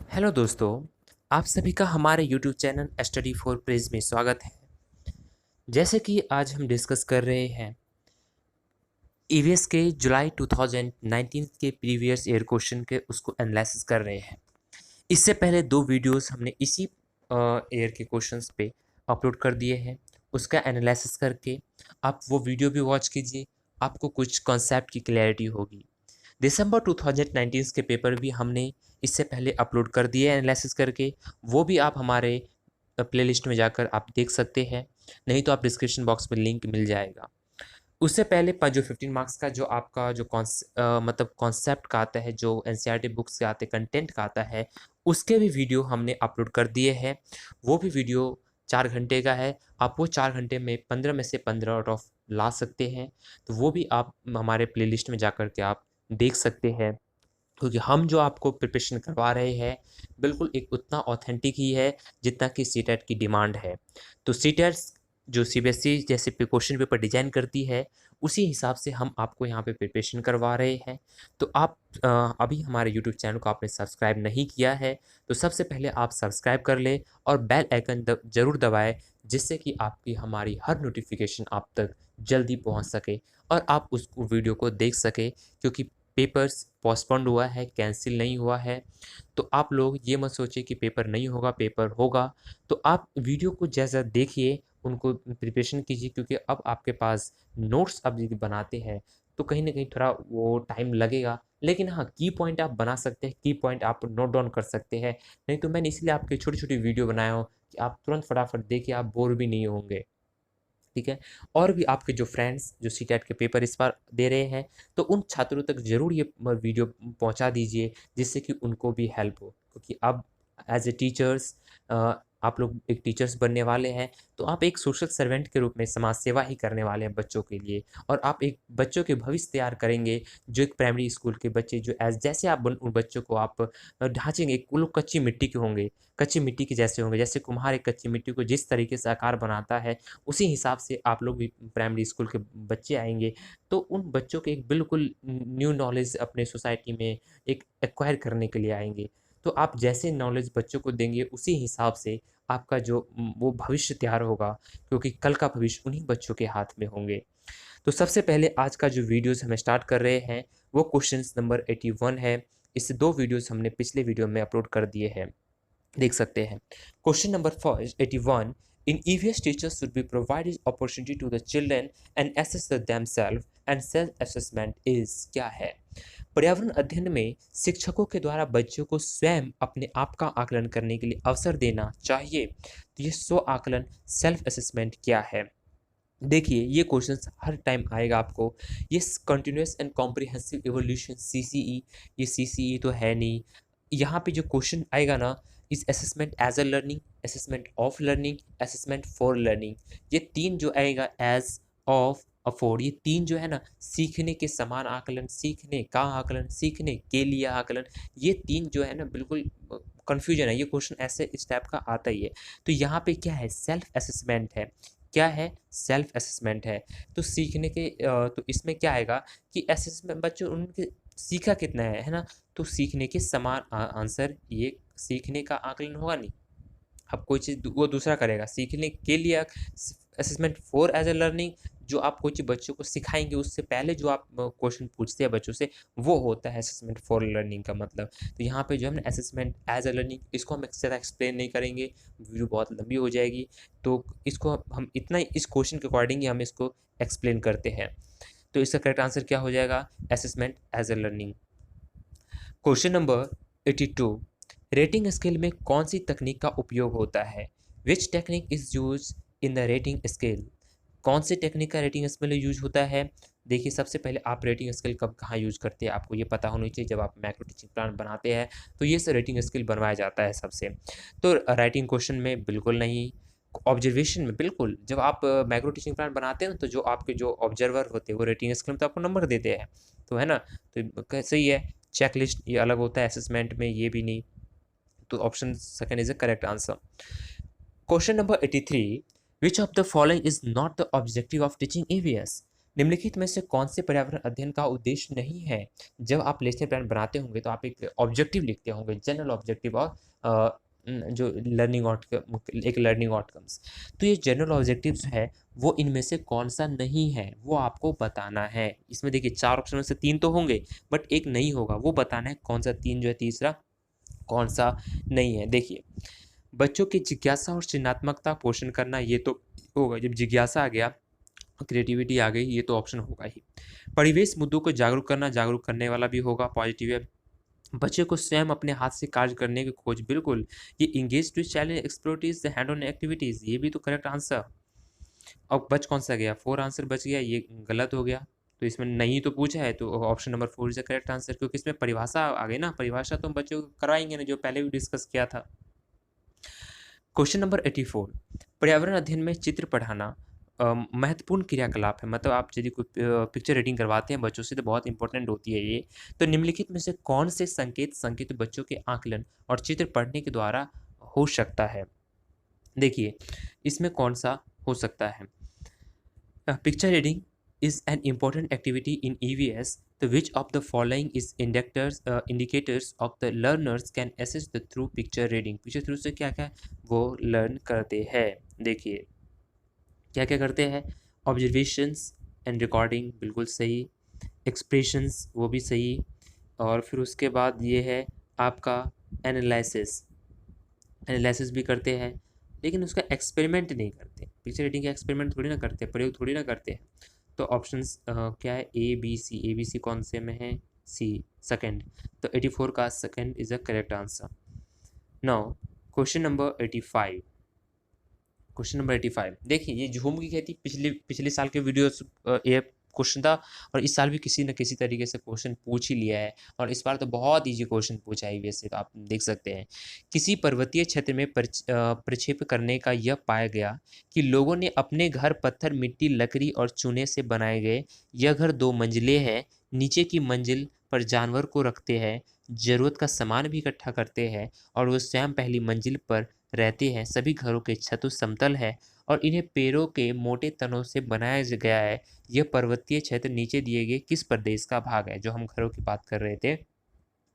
Hello दोस्तों, आप सभी का हमारे YouTube channel study for praise में स्वागत है। जैसे कि आज हम डिस्कस कर रहे हैं ईवीएस के जुलाई 2019 के प्रीवियस ईयर क्वेश्चन के उसको एनालिसिस कर रहे हैं। इससे पहले दो वीडियोस हमने इसी ईयर के क्वेश्चंस पे अपलोड कर दिए हैं। उसका एनालिसिस करके आप वो वीडियो भी वॉच कीजिए, आपको कुछ कॉन्सेप्ट की क्लैरिटी होगी। दिसंबर 2019 के पेपर भी हमने इससे पहले अपलोड कर दिए एनालिसिस करके, वो भी आप हमारे प्लेलिस्ट में जाकर आप देख सकते हैं, नहीं तो आप डिस्क्रिप्शन बॉक्स में लिंक मिल जाएगा। उससे पहले जो 15 मार्क्स का जो आपका जो मतलब कॉन्सेप्ट का आता है, जो एनसीईआरटी बुक्स के आते कंटेंट का आता है, उसके भी वीडियो हमने अपलोड कर दिए हैं। वो भी वीडियो 4 घंटे का है। आप वो 4 घंटे में 15 में से 15 आउट ऑफ ला सकते हैं, तो वो भी आप हमारे प्लेलिस्ट में जाकर के आप देख सकते हैं। क्योंकि हम जो आपको प्रिपरेशन करवा रहे हैं बिल्कुल एक उतना ऑथेंटिक ही है जितना कि सीटेट की डिमांड है। तो सीटेट जो सीबीएसई जैसे क्वेश्चन पेपर डिजाइन करती है, उसी हिसाब से हम आपको यहाँ पे प्रिपरेशन करवा रहे हैं। तो आप अभी हमारे यूट्यूब चैनल को आपने सब्सक्राइब नहीं किया है तो सबसे पहले आप सब्सक्राइब कर लें और बेल आइकन ज़रूर दबाएं, जिससे कि आपकी हमारी हर नोटिफिकेशन आप तक जल्दी पहुँच सके और आप उस वीडियो को देख सके। क्योंकि पेपर्स पोस्टपोन्ड हुआ है, कैंसिल नहीं हुआ है। तो आप लोग ये मत सोचिए कि पेपर नहीं होगा, पेपर होगा। तो आप वीडियो को जैसा देखिए, उनको प्रिपरेशन कीजिए, क्योंकि अब आपके पास नोट्स अब यदि बनाते हैं तो कहीं न कहीं थोड़ा वो टाइम लगेगा। लेकिन हाँ, की पॉइंट आप बना सकते हैं, की पॉइंट आप नोट डाउन कर सकते हैं। नहीं तो मैंने इसलिए आपके छोटी-छोटी वीडियो बनाया हूँ कि आप तुरंत फटाफट देखिए, आप बोर भी नहीं होंगे। ठीक है? और भी आपके जो फ्रेंड्स जो सीटेट के पेपर इस बार दे रहे हैं, तो उन छात्रों तक ज़रूर ये वीडियो पहुँचा दीजिए, जिससे कि उनको भी हेल्प हो। क्योंकि अब एज़ ए टीचर्स आप लोग एक टीचर्स बनने वाले हैं, तो आप एक सोशल सर्वेंट के रूप में समाज सेवा ही करने वाले हैं बच्चों के लिए। और आप एक बच्चों के भविष्य तैयार करेंगे, जो एक प्राइमरी स्कूल के बच्चे जो जैसे आप उन बच्चों को आप ढाँचेंगे, वो लोग कच्ची मिट्टी के होंगे, कच्ची मिट्टी के जैसे होंगे। जैसे कुम्हार एक कच्ची मिट्टी को जिस तरीके से आकार बनाता है, उसी हिसाब से आप लोग भी प्राइमरी स्कूल के बच्चे आएँगे, तो उन बच्चों के एक बिल्कुल न्यू नॉलेज अपने सोसाइटी में एक एक्वायर करने के लिए आएँगे। तो आप जैसे नॉलेज बच्चों को देंगे, उसी हिसाब से आपका जो वो भविष्य तैयार होगा, क्योंकि कल का भविष्य उन्हीं बच्चों के हाथ में होंगे। तो सबसे पहले आज का जो वीडियोज़ हम स्टार्ट कर रहे हैं, वो क्वेश्चंस नंबर 81 है। इससे 2 वीडियोज़ हमने पिछले वीडियो में अपलोड कर दिए हैं। देख सकते हैं। Question number first 81, in EVS teachers should be provided opportunity to the children and assess themselves and self assessment is क्या है। पर्यावरण अध्ययन में शिक्षकों के द्वारा बच्चों को स्वयं अपने आप का आकलन करने के लिए अवसर देना चाहिए। तो ये स्व आकलन सेल्फ असेसमेंट क्या है। देखिए, ये क्वेश्चंस हर टाइम आएगा आपको। ये continuous and comprehensive evolution CCE, ये सीसीई तो है नहीं। यहाँ पे जो क्वेश्चन आएगा ना, इस assessment as a learning, assessment of learning, assessment for learning, ये तीन जो आएगा एज ऑफ अफोर्ड, ये तीन जो है ना, सीखने के समान आकलन, सीखने का आकलन, सीखने के लिए आकलन, ये तीन जो है ना बिल्कुल कंफ्यूजन है। ये क्वेश्चन ऐसे इस टाइप का आता ही है। तो यहाँ पे क्या है, सेल्फ असेसमेंट है। क्या है, सेल्फ असेसमेंट है। तो सीखने के तो इसमें क्या आएगा कि असेसमेंट बच्चों उनके सीखा कितना है ना। तो सीखने के समान आंसर, ये सीखने का आकलन होगा नहीं। अब कोई चीज़ वो दूसरा करेगा सीखने के लिए। Assessment for as a learning, जो आप कोई चीज़ बच्चों को सिखाएंगे उससे पहले जो आप क्वेश्चन पूछते हैं बच्चों से, वो होता है असेसमेंट फॉर लर्निंग का मतलब। तो यहाँ पे जो है ना असेसमेंट एज ए लर्निंग, इसको हम ज़्यादा एक्सप्लेन नहीं करेंगे, वीडियो बहुत लंबी हो जाएगी। तो इसको हम इतना ही इस क्वेश्चन के अकॉर्डिंग ही हम इसको एक्सप्लेन करते हैं। तो इसका करेक्ट आंसर क्या हो जाएगा, assessment as a learning. Question number 82, rating scale में कौन सी तकनीक का उपयोग होता है। Which technique is use in the rating scale. कौन सी टेक्निक का रेटिंग स्केल यूज होता है। देखिए, सबसे पहले आप रेटिंग स्केल कब कहाँ यूज करते हैं, आपको ये पता होनी चाहिए। जब आप मैक्रो टीचिंग प्लान बनाते हैं तो ये से रेटिंग स्केल बनवाया जाता है सबसे। तो राइटिंग क्वेश्चन में बिल्कुल नहीं, ऑब्जर्वेशन में बिल्कुल। जब आप मैक्रो टीचिंग प्लान बनाते हैं तो जो आपके जो ऑब्जर्वर होते हैं वो रेटिंग स्केल में तो आपको नंबर देते हैं, तो है ना। तो कैसे ही है, चेकलिस्ट ये अलग होता है, असेसमेंट में ये भी नहीं। तो option second is the correct answer. Question number 83, which of the following is not the objective of teaching EVS. निम्नलिखित में से कौन से पर्यावरण अध्ययन का उद्देश्य नहीं है? जब आप लेसन प्लान बनाते होंगे तो आप एक ऑब्जेक्टिव लिखते होंगे, जनरल ऑब्जेक्टिव और जो लर्निंग आउटकम्स। तो ये जनरल ऑब्जेक्टिव्स है, वो इनमें से कौन-सा नहीं है, वो आपको बताना है। इसमें देखिए 4 ऑप्शन में से 3 तो होंगे, बट 1 नहीं होगा, वो बताना है कौन-सा 3 जो है तीसरा, कौन-सा नहीं है। देखिए, बच्चों की जिज्ञासा और सृजनात्मकता पोषण करना, ये तो होगा। जब जिज्ञासा आ गया, क्रिएटिविटी आ गई, ये तो ऑप्शन होगा ही। परिवेश मुद्दों को जागरूक करना, जागरूक करने वाला भी होगा, पॉजिटिव है। बच्चे को स्वयं अपने हाथ से कार्य करने की खोज, बिल्कुल। ये engage to challenge exploratories the hand on activities, ये भी तो करेक्ट आंसर। अब बच कौन सा गया? 4 आंसर बच गया, ये गलत हो गया। तो इसमें नहीं तो पूछा है, तो option number 4 is the correct answer, क्योंकि इसमें परिभाषा आ गई ना। परिभाषा तो हम बच्चों को करवाएंगे ना, जो पहले भी डिस्कस किया था। क्वेश्चन नंबर 84, पर्यावरण अध्ययन में चित्र पढ़ाना महत्वपूर्ण क्रियाकलाप है। मतलब आप यदि कोई पिक्चर रीडिंग करवाते हैं बच्चों से, तो बहुत इंपॉर्टेंट होती है ये। तो निम्नलिखित में से कौन से संकेत बच्चों के आकलन और चित्र पढ़ने के द्वारा हो सकता है? देखिए, इसमें कौन सा हो सकता है? Picture reading is an important activity in EVS. The which of the following is indicators of the learners can assess the through picture reading? picture through से क्या क्या वो लर्न करते हैं? देखिए, क्या क्या करते हैं? ऑब्जर्वेशंस एंड रिकॉर्डिंग, बिल्कुल सही। एक्सप्रेशंस, वो भी सही। और फिर उसके बाद ये है आपका एनालिसिस, एनालिसिस भी करते हैं, लेकिन उसका एक्सपेरिमेंट नहीं करते। पिक्चर रीडिंग का एक्सपेरिमेंट थोड़ी ना करते, प्रयोग थोड़ी ना करते हैं। तो ऑप्शंस क्या है? A B C. A B C कौन से में है? सी, सेकंड। तो 84 का second is the correct answer. Now question number 85। Question number 85, देखिए, ये झूम की खेती पिछले पिछले साल के वीडियोस ये क्वेश्चन था, और इस साल भी किसी न किसी तरीके से क्वेश्चन पूछ ही लिया है, और इस बार तो बहुत इजी क्वेश्चन पूछा है वैसे, तो आप देख सकते हैं। किसी पर्वतीय क्षेत्र में प्रक्षेप करने का यह पाया गया कि लोगों ने अपने घर पत्थर, मिट्टी, लकड़ी और चूने से बनाए गए। यह घर 2 मंजिले हैं। नीचे की मंजिल पर जानवर को रखते हैं, जरूरत का सामान भी इकट्ठा करते हैं, और वो स्वयं पहली मंजिल पर रहते हैं। सभी घरों के छत समतल है और इन्हें पेड़ों के मोटे तनों से बनाया गया है। यह पर्वतीय क्षेत्र नीचे दिए गए किस प्रदेश का भाग है? जो हम घरों की बात कर रहे थे,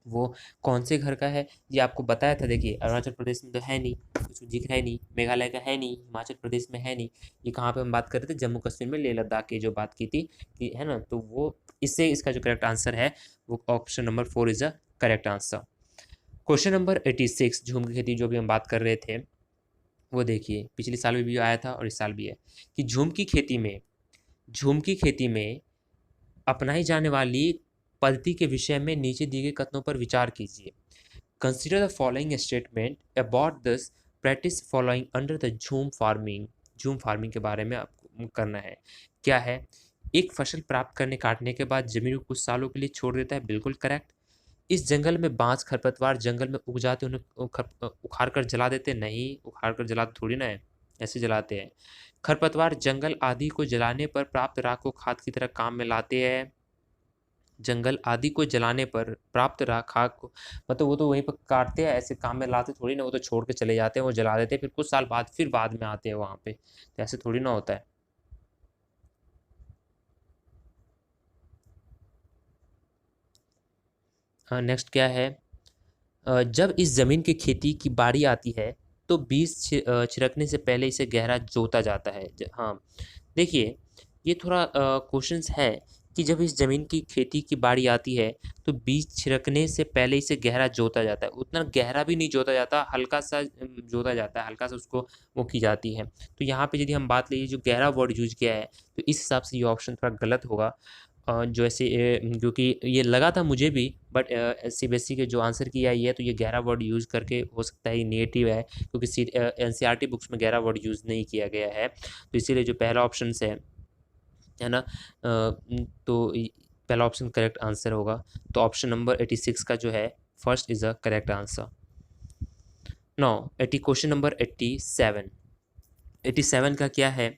वो कौन से घर का है? ये आपको बताया था। देखिए, अरुणाचल प्रदेश में तो है नहीं, कुछ दिख रहा है नहीं, मेघालय का है नहीं, हिमाचल प्रदेश में है नहीं। ये कहाँ पे हम बात कर रहे थे? जम्मू कश्मीर में, लेह लद्दाख की जो बात की थी, कि है ना। तो वो इससे इसका जो करेक्ट आंसर है, वो option number 4 is the correct answer. Question number 86, झूम की खेती जो भी हम बात कर रहे थे, वो देखिए, पिछले साल भी आया था और इस साल भी है, कि झूम की खेती में अपनाई जाने वाली पद्धति के विषय में नीचे दिए गए कथनों पर विचार कीजिए। Consider the following statement about this practice following under the झूम फार्मिंग। झूम फार्मिंग के बारे में आपको करना है। क्या है? एक फसल प्राप्त करने काटने के बाद जमीन को कुछ सालों के लिए छोड़ देता है, बिल्कुल करेक्ट। इस जंगल में बांस खरपतवार जंगल में उग जाते, उन्हें उखाड़ कर जला देते? नहीं, उखाड़ कर जलाते थोड़ी ना है, ऐसे जलाते हैं। खरपतवार जंगल आदि को जलाने पर प्राप्त राख को खाद की तरह काम में लाते हैं। जंगल आदि को जलाने पर प्राप्त राख खाद को, मतलब वो तो वहीं पर काटते हैं, ऐसे काम में लाते थोड़ी ना, वो तो छोड़ के चले जाते हैं, वो जला देते हैं, फिर कुछ साल बाद फिर बाद में आते हैं वहाँ पे, तो ऐसे थोड़ी ना होता है। हाँ, नेक्स्ट क्या है? जब इस ज़मीन की खेती की बारी आती है, तो बीज छिड़कने से पहले इसे गहरा जोता जाता है। हाँ, देखिए, ये थोड़ा क्वेश्चंस है कि जब इस ज़मीन की खेती की बारी आती है, तो बीज छिड़कने से पहले इसे गहरा जोता जाता है। उतना गहरा भी नहीं जोता जाता, हल्का सा जोता जाता है, हल्का सा उसको वो की जाती है। तो यहाँ पे यदि हम बात लीजिए, जो गहरा वर्ड यूज किया है, तो इस हिसाब से ये ऑप्शन थोड़ा गलत होगा। जो ऐसे क्योंकि ये लगा था मुझे भी, बट सीबीएसई के जो आंसर किया है ये, तो ये गहरा वर्ड यूज़ करके हो सकता है ये नेगेटिव है, क्योंकि एनसीईआरटी बुक्स में गहरा वर्ड यूज़ नहीं किया गया है। तो इसीलिए जो पहला ऑप्शन है ना, तो पहला ऑप्शन करेक्ट आंसर होगा। तो ऑप्शन नंबर 86 का जो है first is a correct answer. Now question number 87। 87 का क्या है?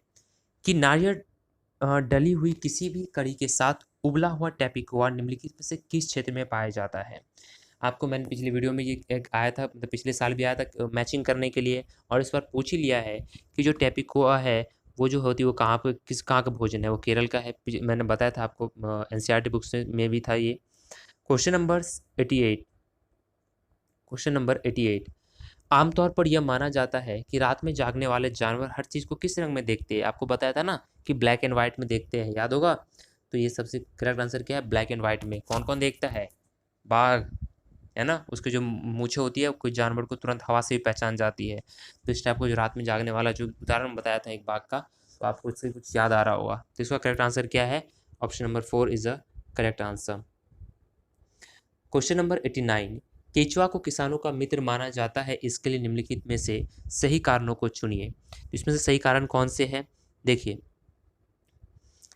कि नारियल डली हुई किसी भी कड़ी के साथ उबला हुआ टैपिकोआ निम्नलिखित में से किस क्षेत्र में पाया जाता है? आपको मैंने पिछली वीडियो में ये एक आया था, मतलब पिछले साल भी आया था मैचिंग करने के लिए, और इस बार पूछ ही लिया है कि जो टैपिकोआ है वो जो होती है वो कहाँ का भोजन है, वो केरल का है। मैंने बताया था आपको, एनसीईआरटी बुक्स में भी था ये। Question number 88। Question number 88। आमतौर पर यह माना जाता है कि रात में जागने वाले जानवर हर चीज़ को किस रंग में देखते हैं। आपको बताया था ना कि ब्लैक एंड वाइट में देखते हैं, याद होगा। तो ये सबसे करेक्ट आंसर क्या है, ब्लैक एंड वाइट में। कौन कौन देखता है, बाघ, है ना। उसकी जो मूछें होती है कोई जानवर को तुरंत हवा से भी पहचान जाती है। तो इस टाइप को जो रात में जागने वाला जो उदाहरण बताया था एक बाघ का, तो आपको इससे कुछ याद आ रहा होगा। तो इसका करेक्ट आंसर क्या है, option number 4 is the correct answer. Question number 89। केचुआ को किसानों का मित्र माना जाता है, इसके लिए निम्नलिखित में से सही कारणों को चुनिए। तो इसमें से सही कारण कौन से हैं, देखिए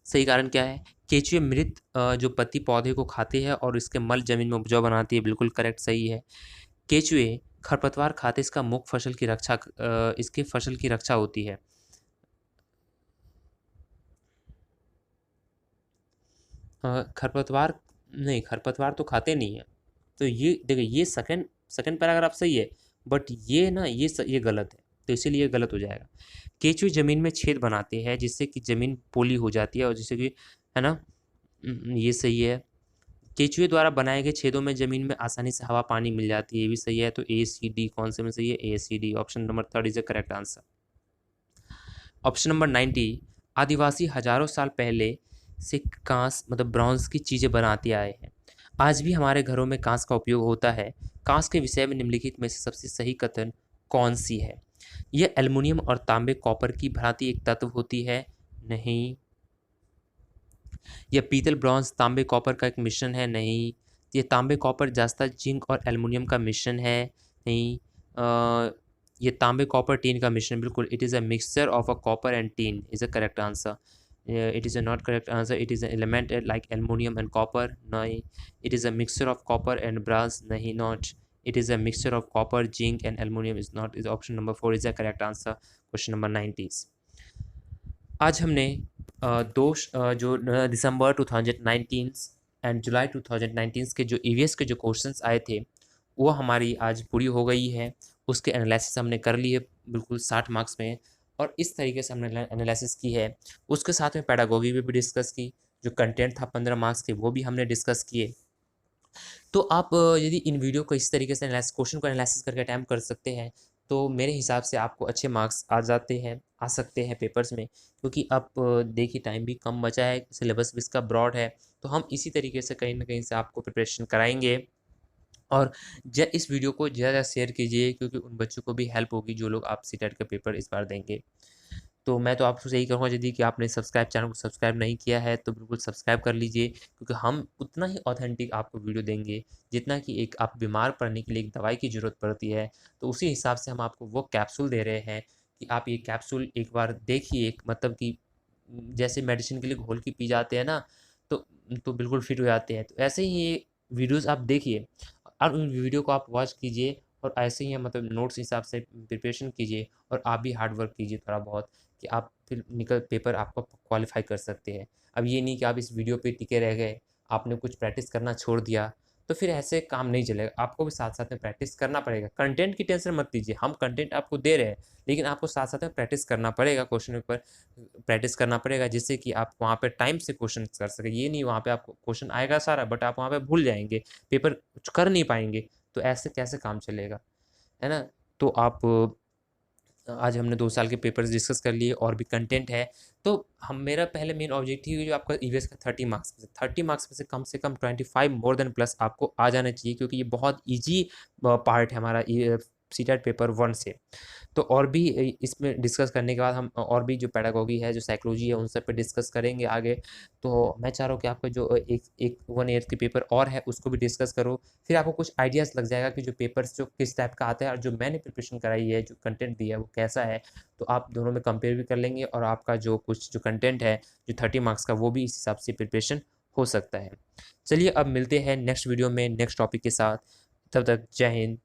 सही कारण क्या है। केचुए मृत जो पत्ती पौधे को खाते हैं और इसके मल जमीन में उपजाऊ बनाती है, बिल्कुल करेक्ट सही है। केचुए खरपतवार खाते, इसका मुख्य फसल की रक्षा इसके फसल की रक्षा होती है। खरपतवार नहीं, खरपतवार तो खाते नहीं है। तो ये देखिए, ये सेकंड सेकंड पैराग्राफ सही है, बट ये ना ये गलत है, तो इसीलिए गलत हो जाएगा। केचुए जमीन में छेद बनाते हैं जिससे कि जमीन पोली हो जाती है और जिससे कि, है ना, ये सही है। केचुए द्वारा बनाए गए छेदों में जमीन में आसानी से हवा पानी मिल जाती है, ये भी सही है। तो ए सी डी कौन से में सही है, A C D, option number 3 is the correct answer. Option number 90। आदिवासी हजारों साल पहले से कांस मतलब ब्रॉन्ज की चीज़ें बनाते आए हैं। आज भी हमारे घरों में कांस का उपयोग होता है। कांस के विषय में निम्नलिखित में से सबसे सही कथन कौन सी है। यह एल्युमिनियम और तांबे कॉपर की भांति एक तत्व होती है, नहीं। यह पीतल ब्रॉन्ज तांबे कॉपर का एक मिश्रण है, नहीं। ये तांबे कॉपर जस्ता जिंक और एल्युमिनियम का मिश्रण है, नहीं। ये तांबे कॉपर टीन का मिश्रण, बिल्कुल it is a mixture of a copper and tin is a correct answer. It is a not correct answer, it is a element like aluminium and copper, नहीं। It is a mixture of copper and brass, नहीं, not. It is a mixture of copper zinc and aluminium, is not, is option number 4 is the correct answer. Question number 90। आज हमने जो दिसंबर 2019 and जुलाई 2019 के जो EVS के जो questions आए थे, वो हमारी आज पूरी हो गई है। उसके एनालिसिस हमने कर लिए बिल्कुल 60 मार्क्स में, और इस तरीके से हमने एनालिसिस की है। उसके साथ में पैडागोगी भी डिस्कस की, जो कंटेंट था 15 मार्क्स के वो भी हमने डिस्कस किए। तो आप यदि इन वीडियो को इस तरीके से क्वेश्चन को एनालिसिस करके अटैम्प्ट कर सकते हैं, तो मेरे हिसाब से आपको अच्छे मार्क्स आ सकते हैं पेपर्स में। क्योंकि आप देखिए टाइम भी कम बचा है, सिलेबस भी इसका ब्रॉड है, तो हम इसी तरीके से कहीं ना कहीं से आपको प्रिपरेशन कराएंगे। और इस वीडियो को ज़्यादा शेयर कीजिए, क्योंकि उन बच्चों को भी हेल्प होगी जो लोग आप सीटेट का पेपर इस बार देंगे। तो मैं तो आपसे यही कहूँगा, यदि कि आपने चैनल को सब्सक्राइब नहीं किया है तो बिल्कुल सब्सक्राइब कर लीजिए, क्योंकि हम उतना ही ऑथेंटिक आपको वीडियो देंगे जितना कि एक आप बीमार पड़ने के लिए एक दवाई की ज़रूरत पड़ती है, तो उसी हिसाब से हम आपको वो कैप्सूल दे रहे हैं कि आप ये कैप्सूल एक बार देखिए। मतलब कि जैसे मेडिसिन के लिए घोल के पी जाते हैं ना, तो बिल्कुल फिट हो जाते हैं। तो ऐसे ही ये वीडियोज़ आप देखिए और उन वीडियो को आप वॉच कीजिए, और ऐसे ही मतलब नोट्स हिसाब से प्रिपरेशन कीजिए, और आप भी हार्ड वर्क कीजिए थोड़ा बहुत, कि आप फिर पेपर आपको क्वालिफाई कर सकते हैं। अब ये नहीं कि आप इस वीडियो पे टिके रह गए, आपने कुछ प्रैक्टिस करना छोड़ दिया, तो फिर ऐसे काम नहीं चलेगा। आपको भी साथ साथ में प्रैक्टिस करना पड़ेगा। कंटेंट की टेंशन मत लीजिए, हम कंटेंट आपको दे रहे हैं, लेकिन आपको साथ साथ में प्रैक्टिस करना पड़ेगा, क्वेश्चन पेपर प्रैक्टिस करना पड़ेगा, जिससे कि आप वहाँ पे टाइम से क्वेश्चन कर सकें। ये नहीं वहाँ पे आपको क्वेश्चन आएगा सारा, बट आप वहाँ पे भूल जाएंगे, पेपर कुछ कर नहीं पाएंगे, तो ऐसे कैसे काम चलेगा, है ना। तो आप आज हमने 2 साल के पेपर्स डिस्कस कर लिए, और भी कंटेंट है। तो हम मेरा पहले मेन ऑब्जेक्टिव है जो आपका ईवीएस का 30 मार्क्स में से कम 25 मोर देन प्लस आपको आ जाना चाहिए, क्योंकि ये बहुत ईजी पार्ट है हमारा सीटेट पेपर 1 से। तो और भी इसमें डिस्कस करने के बाद हम और भी जो पेडागोगी है, जो साइकोलॉजी है, उन सब पे डिस्कस करेंगे आगे। तो मैं चाह रहा हूँ कि आपका जो एक 1 ईयर के पेपर और है उसको भी डिस्कस करो, फिर आपको कुछ आइडियाज़ लग जाएगा कि जो पेपर्स जो किस टाइप का आता है, और जो मैंने प्रिपरेशन कराई है, जो कंटेंट दिया है वो कैसा है। तो आप दोनों में कंपेयर भी कर लेंगे, और आपका जो कुछ जो कंटेंट है जो 30 मार्क्स का, वो भी इस हिसाब से प्रिपरेशन हो सकता है। चलिए अब मिलते हैं नेक्स्ट वीडियो में नेक्स्ट टॉपिक के साथ। तब तक जय हिंद,